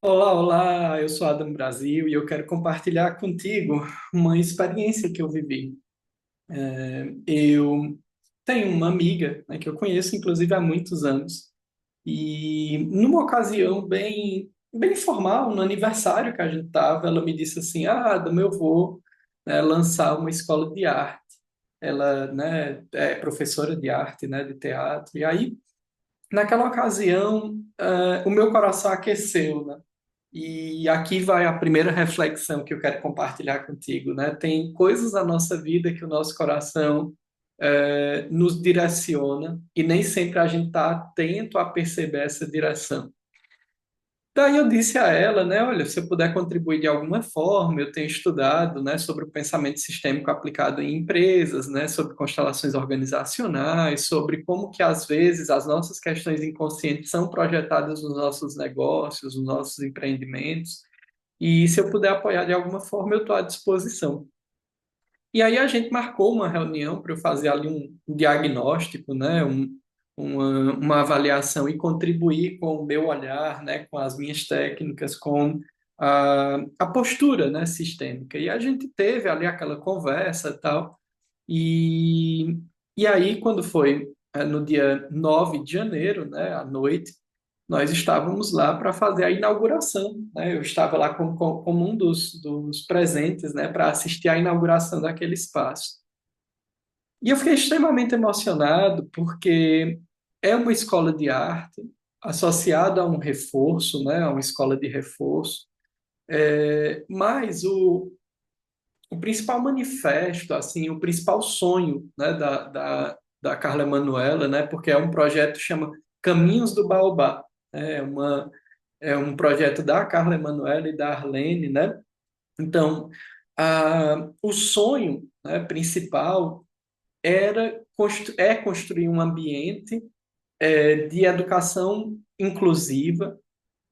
Olá, olá, eu sou Adam Brasil e eu quero compartilhar contigo uma experiência que eu vivi. Eu tenho uma amiga, né, que eu conheço inclusive há muitos anos e numa ocasião bem formal, no aniversário que a gente estava, ela me disse assim: Adam, eu vou, né, lançar uma escola de arte. Ela, né, é professora de arte, né, de teatro. E aí, naquela ocasião, o meu coração aqueceu, né? E aqui vai a primeira reflexão que eu quero compartilhar contigo, né? Tem coisas na nossa vida que o nosso coração nos direciona e nem sempre a gente está atento a perceber essa direção. Daí eu disse a ela, né, olha, se eu puder contribuir de alguma forma, eu tenho estudado, né, sobre o pensamento sistêmico aplicado em empresas, né, sobre constelações organizacionais, sobre como que às vezes as nossas questões inconscientes são projetadas nos nossos negócios, nos nossos empreendimentos. E se eu puder apoiar de alguma forma, eu estou à disposição. E aí a gente marcou uma reunião para eu fazer ali um diagnóstico, né, uma avaliação e contribuir com o meu olhar, né, com as minhas técnicas, com a postura, né, sistêmica. E a gente teve ali aquela conversa e tal. E, e aí, quando foi no dia 9 de janeiro, né, à noite, nós estávamos lá para fazer a inauguração, né? Eu estava lá como um dos presentes, né, para assistir à inauguração daquele espaço. E eu fiquei extremamente emocionado porque é uma escola de arte associada a um reforço, né, a uma escola de reforço. Mas o principal manifesto, assim, o principal sonho, né, da Carla Emanuela, né, porque é um projeto que chama Caminhos do Baobá, né, é um projeto da Carla Emanuela e da Arlene, né? Então, o sonho, né, principal é construir um ambiente de educação inclusiva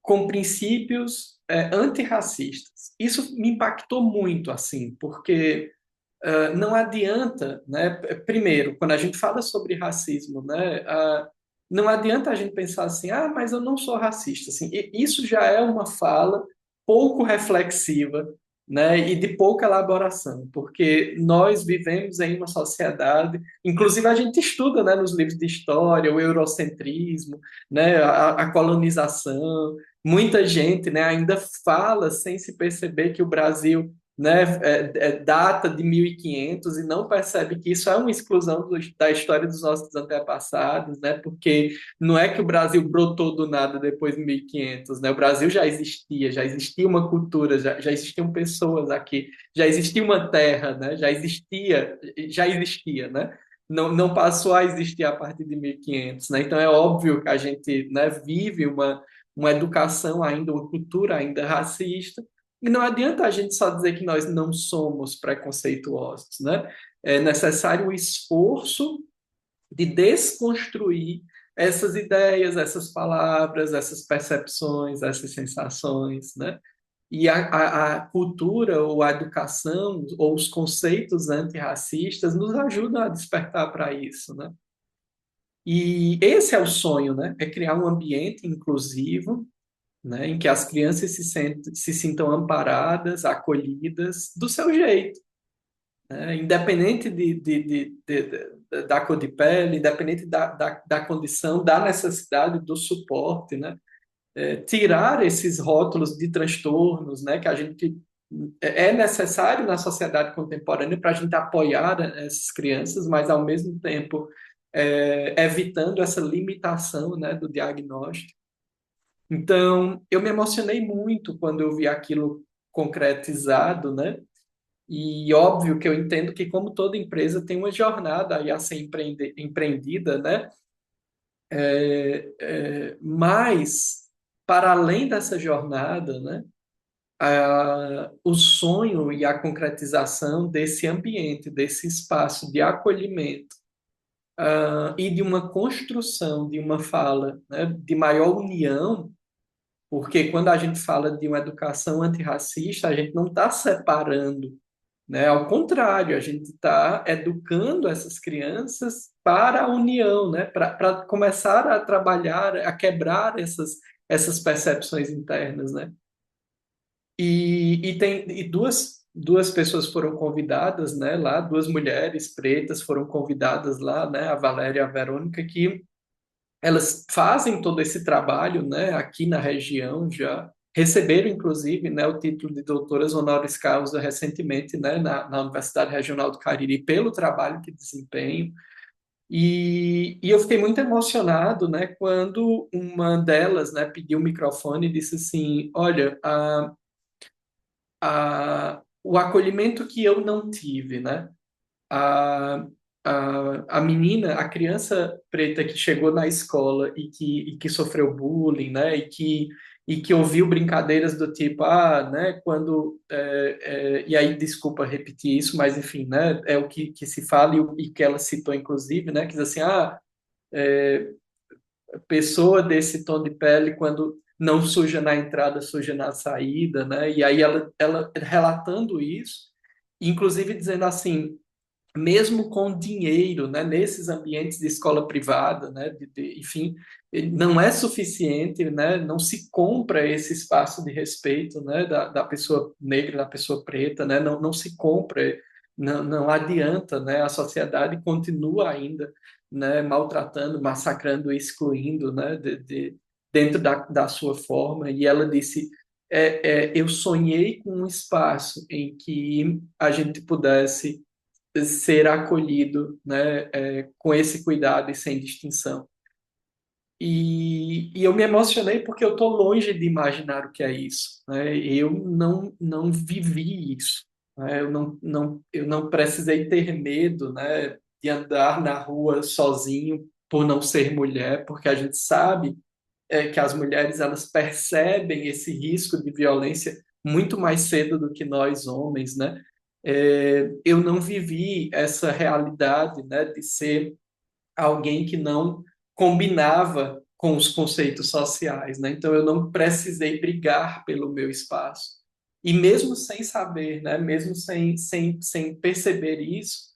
com princípios antirracistas. Isso me impactou muito, assim, porque não adianta, né? Primeiro, quando a gente fala sobre racismo, né? Não adianta a gente pensar assim, mas eu não sou racista. Assim, isso já é uma fala pouco reflexiva, né? E de pouca elaboração, porque nós vivemos em uma sociedade, inclusive a gente estuda, né, nos livros de história, o eurocentrismo, né? A colonização. Muita gente, né, ainda fala sem se perceber que o Brasil, né, data de 1500 e não percebe que isso é uma exclusão da história dos nossos antepassados, né, porque não é que o Brasil brotou do nada depois de 1500, né, o Brasil já existia uma cultura, já existiam pessoas aqui, já existia uma terra, né, já existia, né, não passou a existir a partir de 1500, né, então é óbvio que a gente, né, vive uma educação ainda, uma cultura ainda racista, e não adianta a gente só dizer que nós não somos preconceituosos, né? É necessário o esforço de desconstruir essas ideias, essas palavras, essas percepções, essas sensações, né? E a cultura ou a educação ou os conceitos antirracistas nos ajudam a despertar para isso, né? E esse é o sonho, né? É criar um ambiente inclusivo, né, em que as crianças se sintam amparadas, acolhidas do seu jeito, né, independente da cor de pele, independente da condição, da necessidade do suporte, né, tirar esses rótulos de transtornos, né, que a gente é necessário na sociedade contemporânea para a gente apoiar essas crianças, mas ao mesmo tempo evitando essa limitação, né, do diagnóstico. Então, eu me emocionei muito quando eu vi aquilo concretizado, né? E óbvio que eu entendo que, como toda empresa, tem uma jornada aí a ser empreendida, né? Mas, para além dessa jornada, né? O sonho e a concretização desse ambiente, desse espaço de acolhimento, e de uma construção de uma fala, né? De maior união. Porque quando a gente fala de uma educação antirracista, a gente não está separando, né? Ao contrário, a gente está educando essas crianças para a união, né? Para começar a trabalhar, a quebrar essas percepções internas, né? E duas pessoas foram convidadas, né, lá, duas mulheres pretas foram convidadas lá, né, a Valéria e a Verônica, que elas fazem todo esse trabalho, né, aqui na região já, receberam, inclusive, né, o título de doutoras honoris causa recentemente, né, na Universidade Regional do Cariri, pelo trabalho que desempenham. E eu fiquei muito emocionado, né, quando uma delas, né, pediu o microfone e disse assim, olha, o acolhimento que eu não tive, né? A, a menina, a criança preta que chegou na escola e que sofreu bullying, né? E que ouviu brincadeiras do tipo, né? E aí, desculpa repetir isso, mas enfim, né? É o que se fala e que ela citou, inclusive, né? Que diz assim, pessoa desse tom de pele quando não suja na entrada, suja na saída, né? E aí ela relatando isso, inclusive dizendo assim, mesmo com dinheiro, né, nesses ambientes de escola privada, né, enfim, não é suficiente, né, não se compra esse espaço de respeito, né, da pessoa negra, da pessoa preta, né, não se compra, não adianta, né, a sociedade continua ainda, né, maltratando, massacrando, excluindo, né, dentro da sua forma, e ela disse, eu sonhei com um espaço em que a gente pudesse ser acolhido, né, com esse cuidado e sem distinção. E eu me emocionei porque eu estou longe de imaginar o que é isso, né? Eu não vivi isso, né? Eu não precisei ter medo, né, de andar na rua sozinho por não ser mulher, porque a gente sabe que as mulheres elas percebem esse risco de violência muito mais cedo do que nós homens, né? Eu não vivi essa realidade, né, de ser alguém que não combinava com os conceitos sociais, né? Então eu não precisei brigar pelo meu espaço. E mesmo sem saber, né, mesmo sem perceber isso,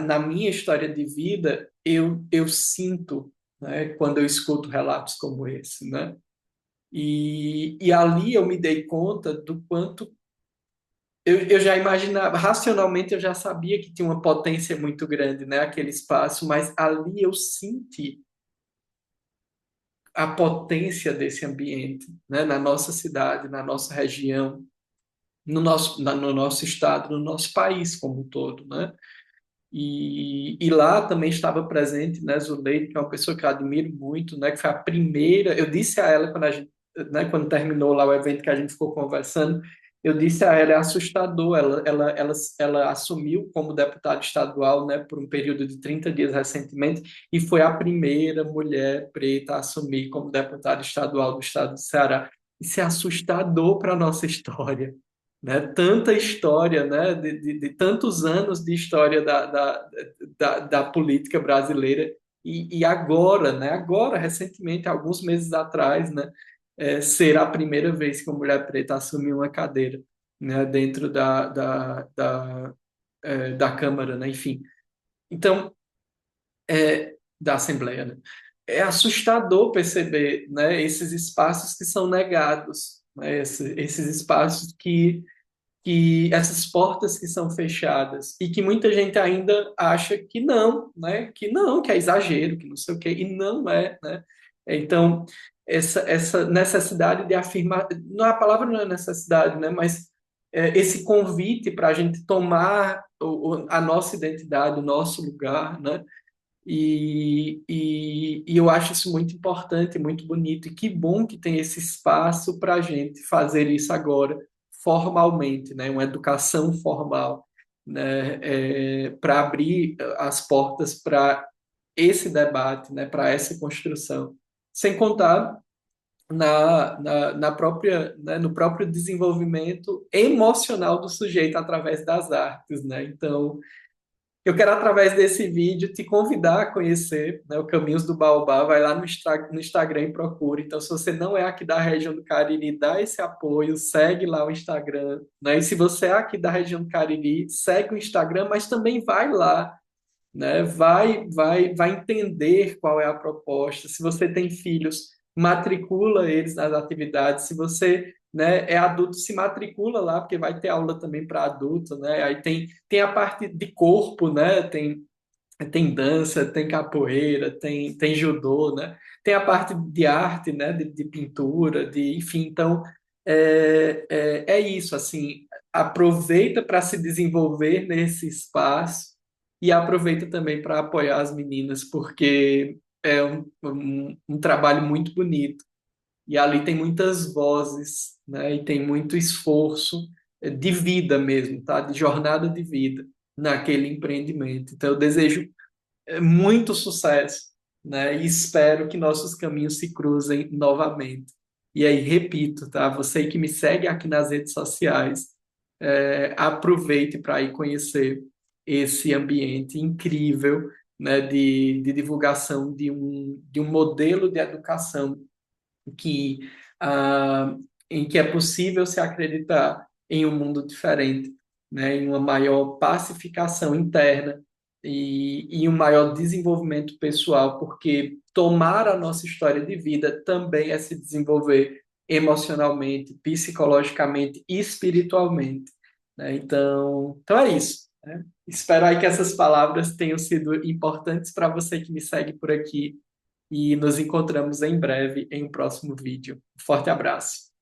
na minha história de vida, eu sinto, né, quando eu escuto relatos como esse, né? E ali eu me dei conta do quanto eu já imaginava, racionalmente eu já sabia que tinha uma potência muito grande, né, aquele espaço, mas ali eu senti a potência desse ambiente, né, na nossa cidade, na nossa região, no nosso estado, no nosso país como um todo, né? E lá também estava presente, né, Zuleide, que é uma pessoa que eu admiro muito, né, que foi a primeira. Eu disse a ela quando a gente, né, quando terminou lá o evento que a gente ficou conversando, eu disse a ela, é assustador. Ela assumiu como deputada estadual, né, por um período de 30 dias recentemente, e foi a primeira mulher preta a assumir como deputada estadual do estado do Ceará. Isso é assustador para a nossa história, né? Tanta história, né? De tantos anos de história da política brasileira e agora, né? Agora, recentemente, alguns meses atrás, né? Ser a primeira vez que uma mulher preta assumiu uma cadeira, né? Dentro da Câmara, né? Enfim, então, da Assembleia, né? É assustador perceber, né? Esses espaços que são negados, né? Esses espaços que essas portas que são fechadas e que muita gente ainda acha que não, né? Que não, que é exagero, que não sei o quê, e não é, né? Então, essa necessidade de afirmar, não, a palavra não é necessidade, né? Mas esse convite para a gente tomar a nossa identidade, o nosso lugar, né? E eu acho isso muito importante, muito bonito. E que bom que tem esse espaço para a gente fazer isso agora, formalmente, né? Uma educação formal, né? Para abrir as portas para esse debate, né? Para essa construção. Sem contar na própria, né? No próprio desenvolvimento emocional do sujeito através das artes, né? Então, eu quero, através desse vídeo, te convidar a conhecer, né, o Caminhos do Baobá. Vai lá no Instagram e procure. Então, se você não é aqui da região do Cariri, dá esse apoio, segue lá o Instagram. Né? E se você é aqui da região do Cariri, segue o Instagram, mas também vai lá, né? Vai entender qual é a proposta. Se você tem filhos, matricula eles nas atividades. Se você, né, é adulto, se matricula lá, porque vai ter aula também para adulto, né? Aí tem a parte de corpo, né? Tem dança, tem capoeira, tem judô, né? Tem a parte de arte, né? De pintura, enfim. Então, é isso, assim. Aproveita para se desenvolver nesse espaço e aproveita também para apoiar as meninas, porque é um trabalho muito bonito. E ali tem muitas vozes, né? E tem muito esforço de vida mesmo, tá? De jornada de vida naquele empreendimento. Então, eu desejo muito sucesso, né? E espero que nossos caminhos se cruzem novamente. E aí, repito, tá? Você que me segue aqui nas redes sociais, aproveite para ir conhecer esse ambiente incrível, né? De divulgação de um modelo de educação que, ah, em que é possível se acreditar em um mundo diferente, né, em uma maior pacificação interna e um maior desenvolvimento pessoal, porque tomar a nossa história de vida também é se desenvolver emocionalmente, psicologicamente e espiritualmente, né? Então é isso, né? Espero aí que essas palavras tenham sido importantes para você que me segue por aqui e nos encontramos em breve em um próximo vídeo. Um forte abraço.